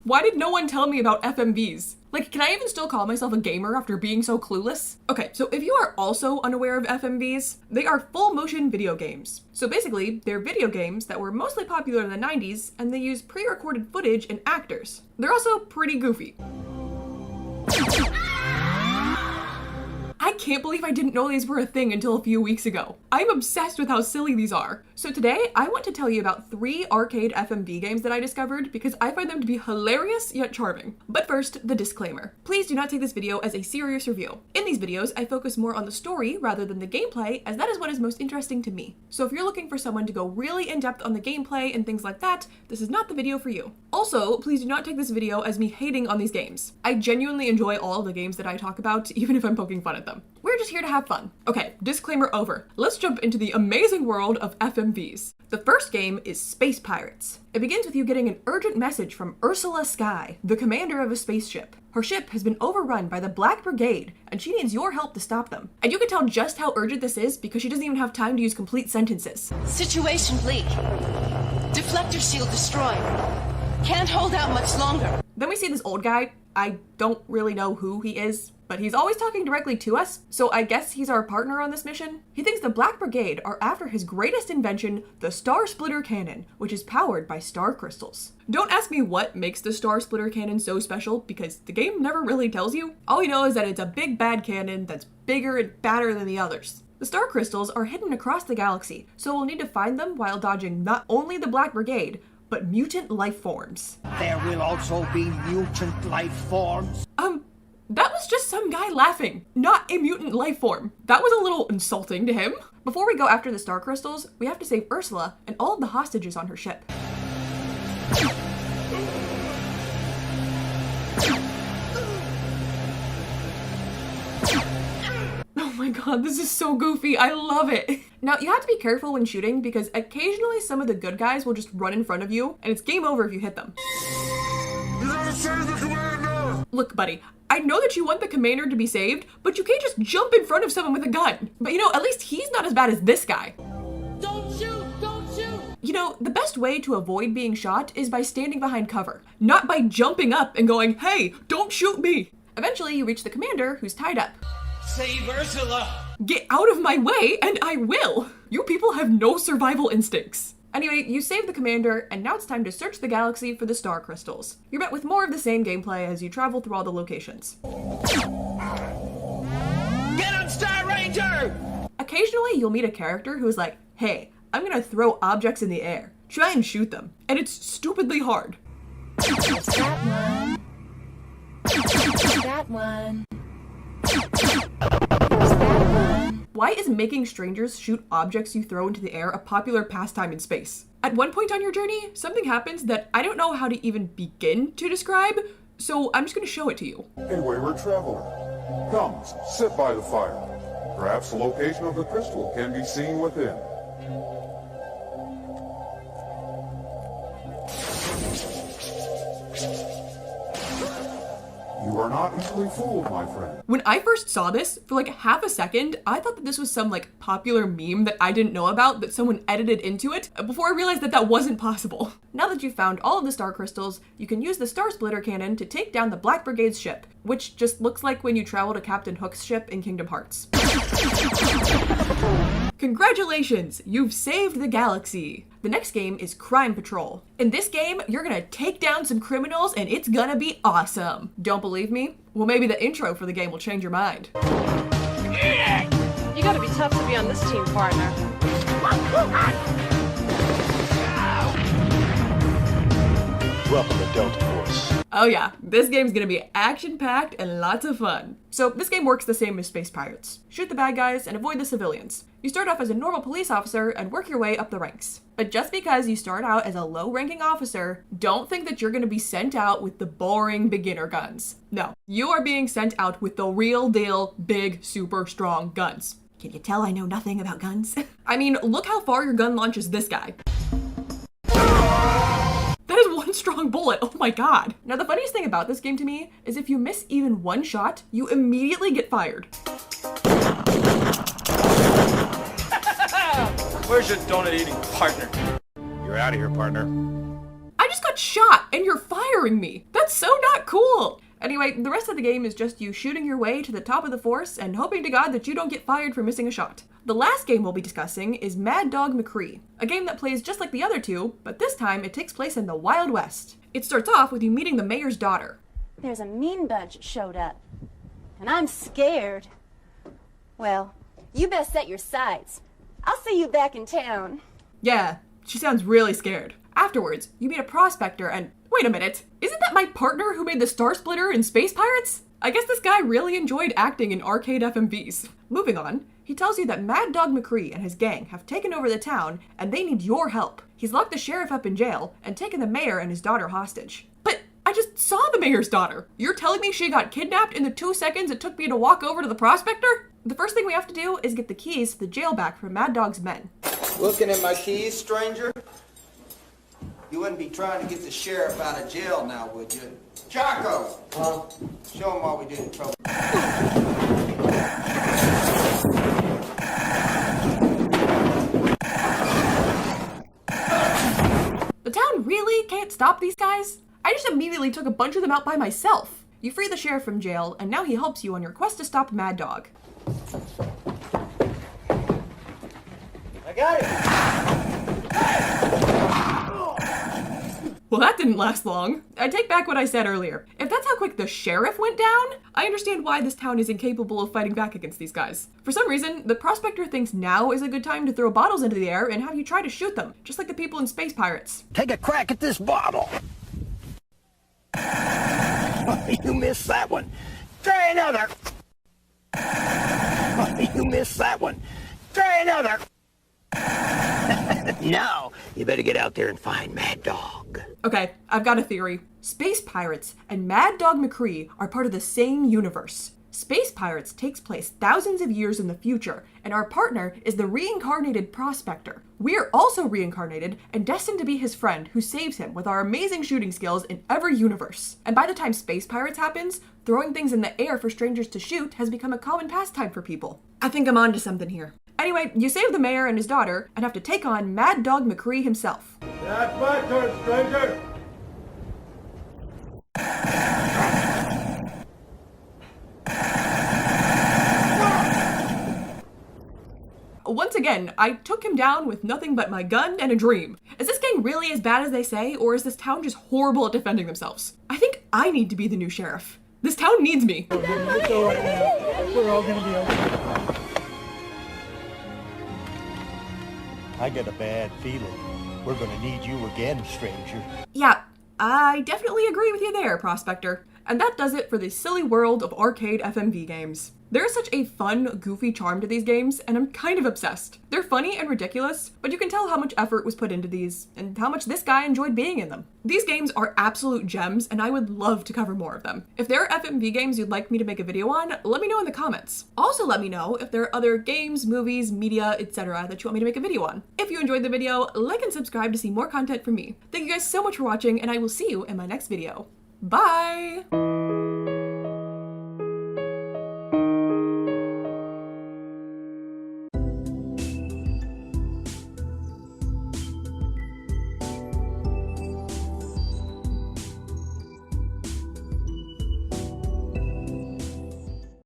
Why did no one tell me about FMVs? Like, can I even still call myself a gamer after being so clueless? Okay, so if you are also unaware of FMVs, they are full motion video games. So basically, they're video games that were mostly popular in the 90s, and they use pre-recorded footage and actors. They're also pretty goofy. I can't believe I didn't know these were a thing until a few weeks ago. I'm obsessed with how silly these are. So today, I want to tell you about 3 arcade FMV games that I discovered because I find them to be hilarious yet charming. But first, the disclaimer. Please do not take this video as a serious review. In these videos, I focus more on the story rather than the gameplay, as that is what is most interesting to me. So if you're looking for someone to go really in depth on the gameplay and things like that, this is not the video for you. Also, please do not take this video as me hating on these games. I genuinely enjoy all of the games that I talk about, even if I'm poking fun at them. We're just here to have fun. Okay, disclaimer over. Let's jump into the amazing world of FMVs. The first game is Space Pirates. It begins with you getting an urgent message from Ursula Sky, the commander of a spaceship. Her ship has been overrun by the Black Brigade, and she needs your help to stop them. And you can tell just how urgent this is because she doesn't even have time to use complete sentences. Situation bleak. Deflector shield destroyed. Can't hold out much longer. Then we see this old guy. I don't really know who he is, but he's always talking directly to us, so I guess he's our partner on this mission. He thinks the Black Brigade are after his greatest invention, the Star Splitter Cannon, which is powered by star crystals. Don't ask me what makes the Star Splitter Cannon so special, because the game never really tells you. All we know is that it's a big bad cannon that's bigger and badder than the others. The star crystals are hidden across the galaxy, so we'll need to find them while dodging not only the Black Brigade, but mutant life forms. There will also be mutant life forms. That was just some guy laughing, not a mutant life form. That was a little insulting to him. Before we go after the star crystals, we have to save Ursula and all of the hostages on her ship. Oh my god, this is so goofy. I love it. Now, you have to be careful when shooting because occasionally some of the good guys will just run in front of you, and it's game over if you hit them. You gotta save the commander! Look, buddy, I know that you want the commander to be saved, but you can't just jump in front of someone with a gun. But you know, at least he's not as bad as this guy. Don't shoot! Don't shoot! You know, the best way to avoid being shot is by standing behind cover, not by jumping up and going, "Hey, don't shoot me!" Eventually, you reach the commander who's tied up. Save Ursula! Get out of my way, and I will! You people have no survival instincts. Anyway, you save the commander, and now it's time to search the galaxy for the star crystals. You're met with more of the same gameplay as you travel through all the locations. Get him, Star Ranger! Occasionally, you'll meet a character who's like, "Hey, I'm gonna throw objects in the air. Try and shoot them." And it's stupidly hard. It's that one. It's that one. There's that one. Why is making strangers shoot objects you throw into the air a popular pastime in space? At one point on your journey, something happens that I don't know how to even begin to describe, so I'm just gonna show it to you. A wayward traveler. Come, sit by the fire. Perhaps the location of the crystal can be seen within. You are not easily fooled, my friend. When I first saw this, for like half a second, I thought that this was some like popular meme that I didn't know about that someone edited into it before I realized that that wasn't possible. Now that you've found all of the star crystals, you can use the Star Splitter Cannon to take down the Black Brigade's ship, which just looks like when you travel to Captain Hook's ship in Kingdom Hearts. Congratulations! You've saved the galaxy! The next game is Crime Patrol. In this game, you're gonna take down some criminals and it's gonna be awesome. Don't believe me? Well, maybe the intro for the game will change your mind. You gotta be tough to be on this team, partner. Welcome to Delta Force. Oh yeah, this game's gonna be action-packed and lots of fun. So this game works the same as Space Pirates. Shoot the bad guys and avoid the civilians. You start off as a normal police officer and work your way up the ranks. But just because you start out as a low-ranking officer, don't think that you're gonna be sent out with the boring beginner guns. No, you are being sent out with the real deal, big, super strong guns. Can you tell I know nothing about guns? I mean, look how far your gun launches this guy. That is one strong bullet, oh my god. Now the funniest thing about this game to me is if you miss even one shot, you immediately get fired. Where's your donut eating partner? You're out of here, partner. I just got got shot and you're firing me. That's so not cool. Anyway, the rest of the game is just you shooting your way to the top of the force and hoping to God that you don't get fired for missing a shot. The last game we'll be discussing is Mad Dog McCree, a game that plays just like the other two, but this time it takes place in the Wild West. It starts off with you meeting the mayor's daughter. There's a mean bunch showed up, and I'm scared. Well, you best set your sights. I'll see you back in town. Yeah, she sounds really scared. Afterwards, you meet a prospector and... Wait a minute, isn't that my partner who made the Star Splitter in Space Pirates? I guess this guy really enjoyed acting in arcade FMVs. Moving on, he tells you that Mad Dog McCree and his gang have taken over the town and they need your help. He's locked the sheriff up in jail and taken the mayor and his daughter hostage. But I just saw the mayor's daughter. You're telling me she got kidnapped in the 2 seconds it took me to walk over to the prospector? The first thing we have to do is get the keys to the jail back from Mad Dog's men. Looking at my keys, stranger? You wouldn't be trying to get the sheriff out of jail now, would you? Chaco! Huh? Show him why we did in trouble. The town really can't stop these guys? I just immediately took a bunch of them out by myself. You free the sheriff from jail, and now he helps you on your quest to stop Mad Dog. I got it! Well, that didn't last long. I take back what I said earlier. If that's how quick the sheriff went down, I understand why this town is incapable of fighting back against these guys. For some reason, the prospector thinks now is a good time to throw bottles into the air and have you try to shoot them, just like the people in Space Pirates. Take a crack at this bottle. You missed that one. Try another. You missed that one. Try another. Now, you better get out there and find Mad Dog. Okay, I've got a theory. Space Pirates and Mad Dog McCree are part of the same universe. Space Pirates takes place thousands of years in the future, and our partner is the reincarnated prospector. We are also reincarnated and destined to be his friend who saves him with our amazing shooting skills in every universe. And by the time Space Pirates happens, throwing things in the air for strangers to shoot has become a common pastime for people. I think I'm onto something here. Anyway, you save the mayor and his daughter and have to take on Mad Dog McCree himself. That's my turn, stranger! Once again, I took him down with nothing but my gun and a dream. Is this gang really as bad as they say, or is this town just horrible at defending themselves? I think I need to be the new sheriff. This town needs me. It's all right now. We're all gonna be okay. I got a bad feeling. We're gonna need you again, stranger. Yeah, I definitely agree with you there, Prospector. And that does it for the silly world of arcade FMV games. There is such a fun, goofy charm to these games, and I'm kind of obsessed. They're funny and ridiculous, but you can tell how much effort was put into these, and how much this guy enjoyed being in them. These games are absolute gems, and I would love to cover more of them. If there are FMV games you'd like me to make a video on, let me know in the comments. Also let me know if there are other games, movies, media, etc. that you want me to make a video on. If you enjoyed the video, like and subscribe to see more content from me. Thank you guys so much for watching, and I will see you in my next video. Bye!